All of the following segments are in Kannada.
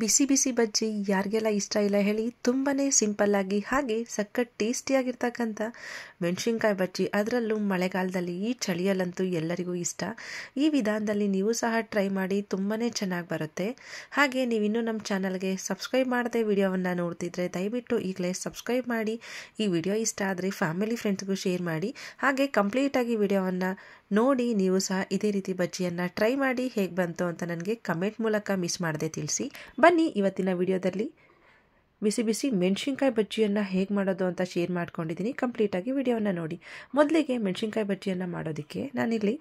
ಬಿಸಿ ಬಿಸಿ ಬಜ್ಜಿ ಯಾರಿಗೆಲ್ಲ ಇಷ್ಟ ಇಲ್ಲ ಹೇಳಿ. ತುಂಬಾ ಸಿಂಪಲ್ಲಾಗಿ ಹಾಗೆ ಸಖತ್ ಟೇಸ್ಟಿಯಾಗಿರ್ತಕ್ಕಂಥ ಮೆಣಸಿನ್ಕಾಯಿ ಬಜ್ಜಿ, ಅದರಲ್ಲೂ ಮಳೆಗಾಲದಲ್ಲಿ ಈ ಚಳಿಯಲ್ಲಂತೂ ಎಲ್ಲರಿಗೂ ಇಷ್ಟ. ಈ ವಿಧಾನದಲ್ಲಿ ನೀವು ಸಹ ಟ್ರೈ ಮಾಡಿ, ತುಂಬಾ ಚೆನ್ನಾಗಿ ಬರುತ್ತೆ. ಹಾಗೆ ನೀವಿನ್ನೂ ನಮ್ಮ ಚಾನಲ್ಗೆ ಸಬ್ಸ್ಕ್ರೈಬ್ ಮಾಡದೆ ವಿಡಿಯೋವನ್ನು ನೋಡ್ತಿದ್ರೆ ದಯವಿಟ್ಟು ಈಗಲೇ ಸಬ್ಸ್ಕ್ರೈಬ್ ಮಾಡಿ. ಈ ವಿಡಿಯೋ ಇಷ್ಟ ಆದರೆ ಫ್ಯಾಮಿಲಿ ಫ್ರೆಂಡ್ಸ್ಗೂ ಶೇರ್ ಮಾಡಿ. ಹಾಗೆ ಕಂಪ್ಲೀಟಾಗಿ ವಿಡಿಯೋವನ್ನು ನೋಡಿ ನೀವು ಸಹ ಇದೇ ರೀತಿ ಬಜ್ಜಿಯನ್ನು ಟ್ರೈ ಮಾಡಿ ಹೇಗೆ ಬಂತು ಅಂತ ನನಗೆ ಕಮೆಂಟ್ ಮೂಲಕ ಮಿಸ್ ಮಾಡದೆ ತಿಳಿಸಿ. ಬನ್ನಿ, ಇವತ್ತಿನ ವಿಡಿಯೋದಲ್ಲಿ ಬಿಸಿ ಬಿಸಿ ಮೆಣಸಿನ್ಕಾಯಿ ಬಜ್ಜಿಯನ್ನು ಹೇಗೆ ಮಾಡೋದು ಅಂತ ಶೇರ್ ಮಾಡ್ಕೊಂಡಿದ್ದೀನಿ. ಕಂಪ್ಲೀಟಾಗಿ ವಿಡಿಯೋವನ್ನು ನೋಡಿ. ಮೊದಲಿಗೆ ಮೆಣಸಿನ್ಕಾಯಿ ಬಜ್ಜಿಯನ್ನು ಮಾಡೋದಕ್ಕೆ ನಾನಿಲ್ಲಿ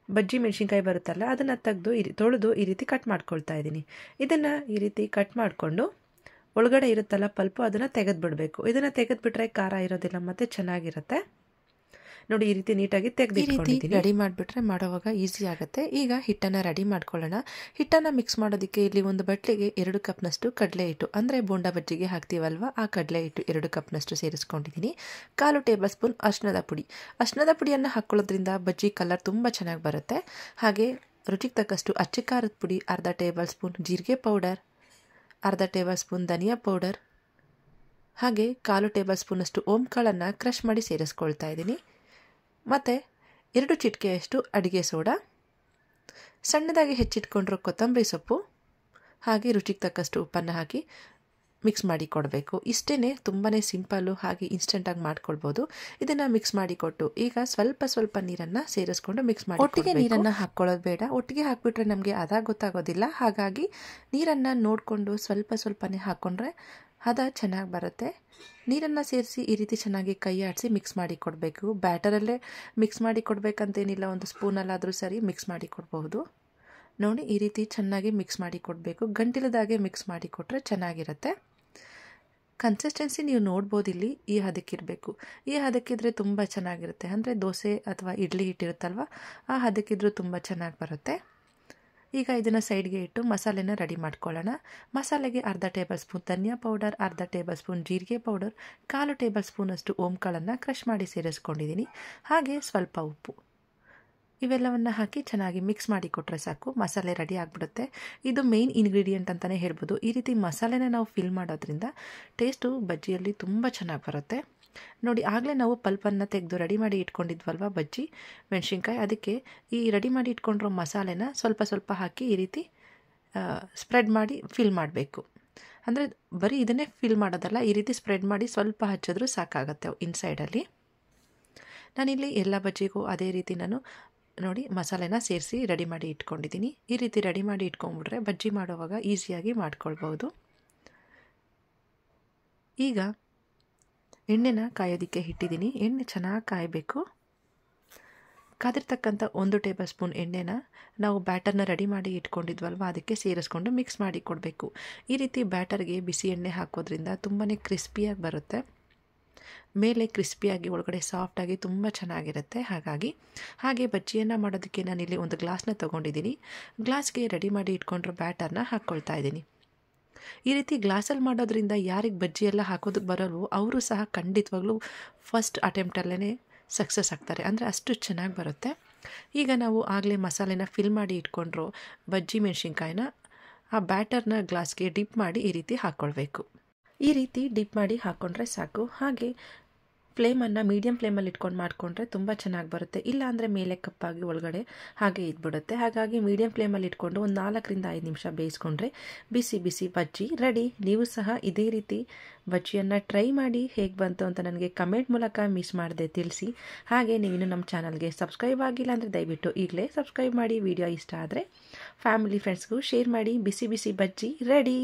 ಬಜ್ಜಿ ಮೆಣಸಿನ್ಕಾಯಿ ಬರುತ್ತಲ್ಲ, ಅದನ್ನು ತೊಳೆದು ಈ ರೀತಿ ಕಟ್ ಮಾಡ್ಕೊಳ್ತಾ ಇದ್ದೀನಿ. ಇದನ್ನು ಈ ರೀತಿ ಕಟ್ ಮಾಡಿಕೊಂಡು ಒಳಗಡೆ ಇರುತ್ತಲ್ಲ ಪಲ್ಪು, ಅದನ್ನು ತೆಗೆದುಬಿಡಬೇಕು. ಇದನ್ನು ತೆಗೆದುಬಿಟ್ರೆ ಖಾರ ಇರೋದಿಲ್ಲ ಮತ್ತು ಚೆನ್ನಾಗಿರುತ್ತೆ. ನೋಡಿ, ಈ ರೀತಿ ನೀಟಾಗಿ ತೆಗೆದಿಟ್ಕೊಂಡಿದ್ದೀನಿ. ರೆಡಿ ಮಾಡಿಬಿಟ್ರೆ ಮಾಡೋವಾಗ ಈಸಿ ಆಗುತ್ತೆ. ಈಗ ಹಿಟ್ಟನ್ನು ರೆಡಿ ಮಾಡ್ಕೊಳ್ಳೋಣ. ಹಿಟ್ಟನ್ನು ಮಿಕ್ಸ್ ಮಾಡೋದಕ್ಕೆ ಇಲ್ಲಿ ಒಂದು ಬಟ್ಲಿಗೆ 2 ಕಪ್ನಷ್ಟು ಕಡಲೆ ಹಿಟ್ಟು, ಅಂದರೆ ಬೋಂಡ ಬಜ್ಜಿಗೆ ಹಾಕ್ತೀವಲ್ವ ಆ ಕಡಲೆ ಹಿಟ್ಟು 2 ಕಪ್ನಷ್ಟು ಸೇರಿಸ್ಕೊಂಡಿದ್ದೀನಿ. 1/4 ಟೇಬಲ್ ಸ್ಪೂನ್ ಅರಿಶಿಣದ ಪುಡಿ. ಅರಿಶಿಣದ ಪುಡಿಯನ್ನು ಹಾಕ್ಕೊಳ್ಳೋದ್ರಿಂದ ಬಜ್ಜಿ ಕಲರ್ ತುಂಬ ಚೆನ್ನಾಗಿ ಬರುತ್ತೆ. ಹಾಗೆ ರುಚಿಗೆ ತಕ್ಕಷ್ಟು ಅಚ್ಚ ಖಾರದ ಪುಡಿ, 1/2 ಟೇಬಲ್ ಸ್ಪೂನ್ ಜೀರಿಗೆ ಪೌಡರ್, 1/2 ಟೇಬಲ್ ಸ್ಪೂನ್ ಧನಿಯಾ ಪೌಡರ್, ಹಾಗೆ 1/4 ಟೇಬಲ್ ಸ್ಪೂನಷ್ಟು ಓಂಕಾಳನ್ನು ಕ್ರಷ್ ಮಾಡಿ ಸೇರಿಸ್ಕೊಳ್ತಾ ಇದ್ದೀನಿ. ಮತ್ತು 2 ಚಿಟಿಕೆಯಷ್ಟು ಅಡುಗೆ ಸೋಡಾ, ಸಣ್ಣದಾಗಿ ಹೆಚ್ಚಿಟ್ಕೊಂಡಿರೋ ಕೊತ್ತಂಬರಿ ಸೊಪ್ಪು, ಹಾಗೆ ರುಚಿಗೆ ತಕ್ಕಷ್ಟು ಉಪ್ಪನ್ನು ಹಾಕಿ ಮಿಕ್ಸ್ ಮಾಡಿ ಕೊಡಬೇಕು. ಇಷ್ಟೇ, ತುಂಬಾ ಸಿಂಪಲ್ಲು, ಹಾಗೆ ಇನ್ಸ್ಟೆಂಟಾಗಿ ಮಾಡ್ಕೊಳ್ಬೋದು. ಇದನ್ನು ಮಿಕ್ಸ್ ಮಾಡಿಕೊಟ್ಟು ಈಗ ಸ್ವಲ್ಪ ನೀರನ್ನು ಸೇರಿಸ್ಕೊಂಡು ಮಿಕ್ಸ್ ಮಾಡಿ. ಒಟ್ಟಿಗೆ ನೀರನ್ನು ಹಾಕ್ಕೊಳ್ಳೋದು ಬೇಡ, ಒಟ್ಟಿಗೆ ಹಾಕಿಬಿಟ್ರೆ ನಮಗೆ ಅದಾಗ ಗೊತ್ತಾಗೋದಿಲ್ಲ. ಹಾಗಾಗಿ ನೀರನ್ನು ನೋಡಿಕೊಂಡು ಸ್ವಲ್ಪನೇ ಹಾಕ್ಕೊಂಡ್ರೆ ಹದ ಚೆನ್ನಾಗಿ ಬರುತ್ತೆ. ನೀರನ್ನು ಸೇರಿಸಿ ಈ ರೀತಿ ಚೆನ್ನಾಗಿ ಕೈ ಆಡಿಸಿ ಮಿಕ್ಸ್ ಮಾಡಿ ಕೊಡಬೇಕು. ಬ್ಯಾಟರಲ್ಲೇ ಮಿಕ್ಸ್ ಮಾಡಿ ಕೊಡಬೇಕಂತೇನಿಲ್ಲ, ಒಂದು ಸ್ಪೂನಲ್ಲಾದರೂ ಸರಿ ಮಿಕ್ಸ್ ಮಾಡಿ ಕೊಡಬಹುದು. ನೋಡಿ, ಈ ರೀತಿ ಚೆನ್ನಾಗಿ ಮಿಕ್ಸ್ ಮಾಡಿ ಕೊಡಬೇಕು. ಗಂಟಿಲದಾಗೆ ಮಿಕ್ಸ್ ಮಾಡಿ ಕೊಟ್ಟರೆ ಚೆನ್ನಾಗಿರುತ್ತೆ. ಕನ್ಸಿಸ್ಟೆನ್ಸಿ ನೀವು ನೋಡ್ಬೋದು, ಇಲ್ಲಿ ಈ ಹದಕ್ಕಿರಬೇಕು. ಈ ಹದಕ್ಕಿದ್ರೆ ತುಂಬ ಚೆನ್ನಾಗಿರುತ್ತೆ. ಅಂದರೆ ದೋಸೆ ಅಥವಾ ಇಡ್ಲಿ ಹಿಟ್ಟಿರುತ್ತಲ್ವ, ಆ ಹದಕ್ಕಿದ್ರೂ ತುಂಬ ಚೆನ್ನಾಗಿ ಬರುತ್ತೆ. ಈಗ ಇದನ್ನು ಸೈಡ್ಗೆ ಇಟ್ಟು ಮಸಾಲೆನ ರೆಡಿ ಮಾಡ್ಕೊಳ್ಳೋಣ. ಮಸಾಲೆಗೆ 1/2 ಟೇಬಲ್ ಸ್ಪೂನ್ ಧನಿಯಾ ಪೌಡರ್, 1/2 ಟೇಬಲ್ ಸ್ಪೂನ್ ಜೀರಿಗೆ ಪೌಡರ್, 1/4 ಟೇಬಲ್ ಸ್ಪೂನಷ್ಟು ಓಂಕಾಳನ್ನು ಕ್ರಷ್ ಮಾಡಿ ಸೇರಿಸ್ಕೊಂಡಿದ್ದೀನಿ. ಹಾಗೆ ಸ್ವಲ್ಪ ಉಪ್ಪು, ಇವೆಲ್ಲವನ್ನು ಹಾಕಿ ಚೆನ್ನಾಗಿ ಮಿಕ್ಸ್ ಮಾಡಿ ಕೊಟ್ಟರೆ ಸಾಕು, ಮಸಾಲೆ ರೆಡಿ ಆಗಿಬಿಡುತ್ತೆ. ಇದು ಮೇನ್ ಇಂಗ್ರೀಡಿಯೆಂಟ್ ಅಂತಲೇ ಹೇಳ್ಬೋದು. ಈ ರೀತಿ ಮಸಾಲೆನ ನಾವು ಫಿಲ್ ಮಾಡೋದ್ರಿಂದ ಟೇಸ್ಟು ಬಜ್ಜಿಯಲ್ಲಿ ತುಂಬ ಚೆನ್ನಾಗಿ ಬರುತ್ತೆ. ನೋಡಿ, ಆಗಲೇ ನಾವು ಪಲ್ಪನ್ನು ತೆಗೆದು ರೆಡಿ ಮಾಡಿ ಇಟ್ಕೊಂಡಿದ್ವಲ್ವ ಬಜ್ಜಿ ಮೆಣಸಿನ್ಕಾಯಿ, ಅದಕ್ಕೆ ಈ ರೆಡಿ ಮಾಡಿ ಇಟ್ಕೊಂಡಿರೋ ಮಸಾಲೆನ ಸ್ವಲ್ಪ ಹಾಕಿ ಈ ರೀತಿ ಸ್ಪ್ರೆಡ್ ಮಾಡಿ ಫಿಲ್ ಮಾಡಬೇಕು. ಅಂದರೆ ಬರೀ ಇದನ್ನೇ ಫಿಲ್ ಮಾಡೋದಲ್ಲ, ಈ ರೀತಿ ಸ್ಪ್ರೆಡ್ ಮಾಡಿ ಸ್ವಲ್ಪ ಹಚ್ಚಿದ್ರೂ ಸಾಕಾಗುತ್ತೆ ಇನ್ಸೈಡಲ್ಲಿ. ನಾನಿಲ್ಲಿ ಎಲ್ಲ ಬಜ್ಜಿಗೂ ಅದೇ ರೀತಿ ನಾನು ನೋಡಿ ಮಸಾಲೆನ ಸೇರಿಸಿ ರೆಡಿ ಮಾಡಿ ಇಟ್ಕೊಂಡಿದ್ದೀನಿ. ಈ ರೀತಿ ರೆಡಿ ಮಾಡಿ ಇಟ್ಕೊಂಡ್ಬಿಟ್ರೆ ಬಜ್ಜಿ ಮಾಡುವಾಗ ಈಸಿಯಾಗಿ ಮಾಡ್ಕೊಳ್ಬೋದು. ಈಗ ಎಣ್ಣೆನ ಕಾಯೋದಕ್ಕೆ ಇಟ್ಟಿದ್ದೀನಿ. ಎಣ್ಣೆ ಚೆನ್ನಾಗಿ ಕಾಯಬೇಕು. ಕಾದಿರ್ತಕ್ಕಂಥ 1 ಟೇಬಲ್ ಸ್ಪೂನ್ ಎಣ್ಣೆನ ನಾವು ಬ್ಯಾಟರ್ನ ರೆಡಿ ಮಾಡಿ ಇಟ್ಕೊಂಡಿದ್ವಲ್ವ ಅದಕ್ಕೆ ಸೇರಿಸ್ಕೊಂಡು ಮಿಕ್ಸ್ ಮಾಡಿ ಕೊಡಬೇಕು. ಈ ರೀತಿ ಬ್ಯಾಟರ್ಗೆ ಬಿಸಿ ಎಣ್ಣೆ ಹಾಕೋದ್ರಿಂದ ತುಂಬಾ ಕ್ರಿಸ್ಪಿಯಾಗಿ ಬರುತ್ತೆ. ಮೇಲೆ ಕ್ರಿಸ್ಪಿಯಾಗಿ ಒಳಗಡೆ ಸಾಫ್ಟಾಗಿ ತುಂಬ ಚೆನ್ನಾಗಿರುತ್ತೆ. ಹಾಗೆ ಬಜ್ಜಿಯನ್ನು ಮಾಡೋದಕ್ಕೆ ನಾನಿಲ್ಲಿ ಒಂದು ಗ್ಲಾಸ್ನ ತೊಗೊಂಡಿದ್ದೀನಿ. ಗ್ಲಾಸ್ಗೆ ರೆಡಿ ಮಾಡಿ ಇಟ್ಕೊಂಡಿರೋ ಬ್ಯಾಟರ್ನ ಹಾಕ್ಕೊಳ್ತಾ ಇದ್ದೀನಿ. ಈ ರೀತಿ ಗ್ಲಾಸಲ್ಲಿ ಮಾಡೋದ್ರಿಂದ ಯಾರಿಗೆ ಬಜ್ಜಿ ಎಲ್ಲ ಹಾಕೋದಕ್ಕೆ ಬರೋಲ್ವೋ ಅವರು ಸಹ ಖಂಡಿತವಾಗ್ಲೂ ಫಸ್ಟ್ ಅಟೆಂಪ್ಟಲ್ಲೇ ಸಕ್ಸಸ್ ಆಗ್ತಾರೆ. ಅಂದರೆ ಅಷ್ಟು ಚೆನ್ನಾಗಿ ಬರುತ್ತೆ. ಈಗ ನಾವು ಆಗಲೇ ಮಸಾಲೆನ ಫಿಲ್ ಮಾಡಿ ಇಟ್ಕೊಂಡ್ರು ಬಜ್ಜಿ ಮೆಣಸಿನ್ಕಾಯಿನ ಆ ಬ್ಯಾಟರ್ನ ಗ್ಲಾಸ್ಗೆ ಡಿಪ್ ಮಾಡಿ ಈ ರೀತಿ ಹಾಕ್ಕೊಳ್ಬೇಕು. ಈ ರೀತಿ ಡಿಪ್ ಮಾಡಿ ಹಾಕ್ಕೊಂಡ್ರೆ ಸಾಕು. ಹಾಗೆ ಫ್ಲೇಮನ್ನು ಮೀಡಿಯಮ್ ಫ್ಲೇಮಲ್ಲಿ ಇಟ್ಕೊಂಡು ಮಾಡಿಕೊಂಡ್ರೆ ತುಂಬ ಚೆನ್ನಾಗಿ ಬರುತ್ತೆ. ಇಲ್ಲ ಅಂದರೆ ಮೇಲೆ ಕಪ್ಪಾಗಿ ಒಳಗಡೆ ಹಾಗೆ ಇದ್ಬಿಡುತ್ತೆ. ಹಾಗಾಗಿ ಮೀಡಿಯಮ್ ಫ್ಲೇಮಲ್ಲಿ ಇಟ್ಕೊಂಡು ಒಂದು 4 ರಿಂದ 5 ನಿಮಿಷ ಬೇಯಿಸ್ಕೊಂಡ್ರೆ ಬಿಸಿ ಬಿಸಿ ಬಜ್ಜಿ ರೆಡಿ. ನೀವು ಸಹ ಇದೇ ರೀತಿ ಬಜ್ಜಿಯನ್ನು ಟ್ರೈ ಮಾಡಿ ಹೇಗೆ ಬಂತು ಅಂತ ನನಗೆ ಕಮೆಂಟ್ ಮೂಲಕ ಮಿಸ್ ಮಾಡದೆ ತಿಳಿಸಿ. ಹಾಗೆ ನೀವಿನ್ನೂ ನಮ್ಮ ಚಾನಲ್ಗೆ ಸಬ್ಸ್ಕ್ರೈಬ್ ಆಗಿಲ್ಲ ಅಂದರೆ ದಯವಿಟ್ಟು ಈಗಲೇ ಸಬ್ಸ್ಕ್ರೈಬ್ ಮಾಡಿ. ವಿಡಿಯೋ ಇಷ್ಟ ಆದರೆ ಫ್ಯಾಮಿಲಿ ಫ್ರೆಂಡ್ಸ್ಗೂ ಶೇರ್ ಮಾಡಿ. ಬಿಸಿ ಬಿಸಿ ಬಜ್ಜಿ ರೆಡಿ.